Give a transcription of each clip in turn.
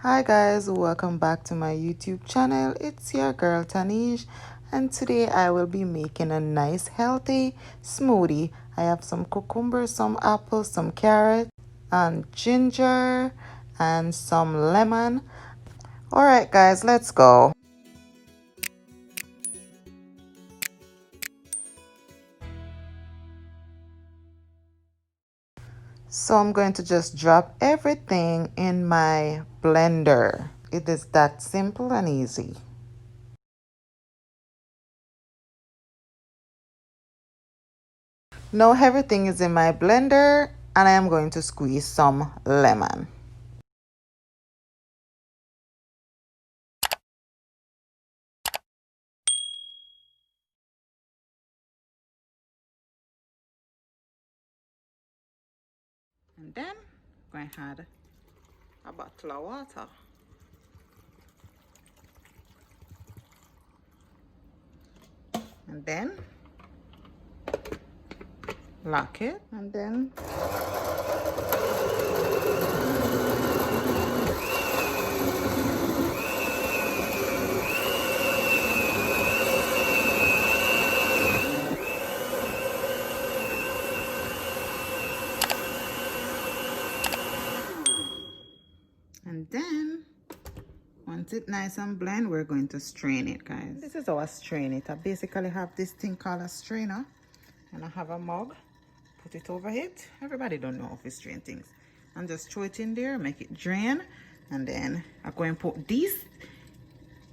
Hi guys, welcome back to my YouTube channel. It's your girl Tanish, and today I will be making a nice healthy smoothie. I have some cucumber, some apples, some carrot, and ginger, and some lemon. Alright guys, let's go. So I'm going to just drop everything in my blender. It is that simple and easy. Now everything is in my blender and I am going to squeeze some lemon. And then I'm going to add a bottle of water. And then lock it and then once it's nice and blend, we're going to strain it, guys. This is how I strain it. I basically have this thing called a strainer, and I have a mug. Put it over it. Everybody don't know how to strain things. And just throw it in there, make it drain, and then I'm going to put this.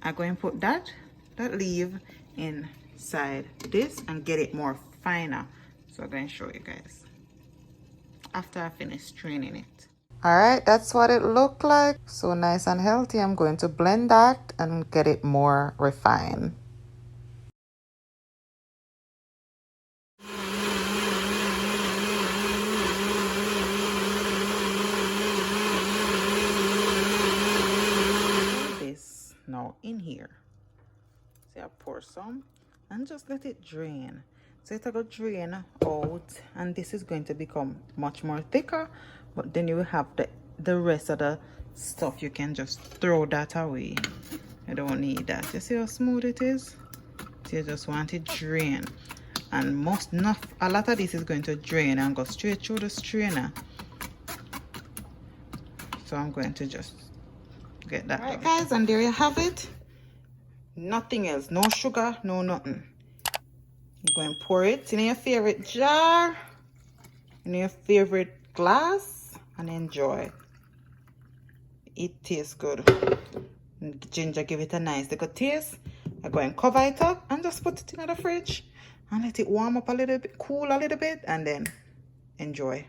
I'm going to put that leaf inside this and get it more finer. So I'm going to show you guys after I finish straining it. All right, that's what it looked like. So nice and healthy. I'm going to blend that and get it more refined. This now in here. See, I pour some and just let it drain. So it'll go drain out, and this is going to become much more thicker, but then you will have the rest of the stuff. You can just throw that away. You don't need that. You see how smooth it is? So you just want it drain, and a lot of this is going to drain and go straight through the strainer. So I'm going to just get that. All right guys, and there you have it. Nothing else, no sugar, no nothing. You're going to pour it in your favorite jar, in your favorite glass, and enjoy. It tastes good. And ginger give it a nice little taste. I'm going to cover it up and just put it in the fridge and let it warm up a little bit, cool a little bit, and then enjoy.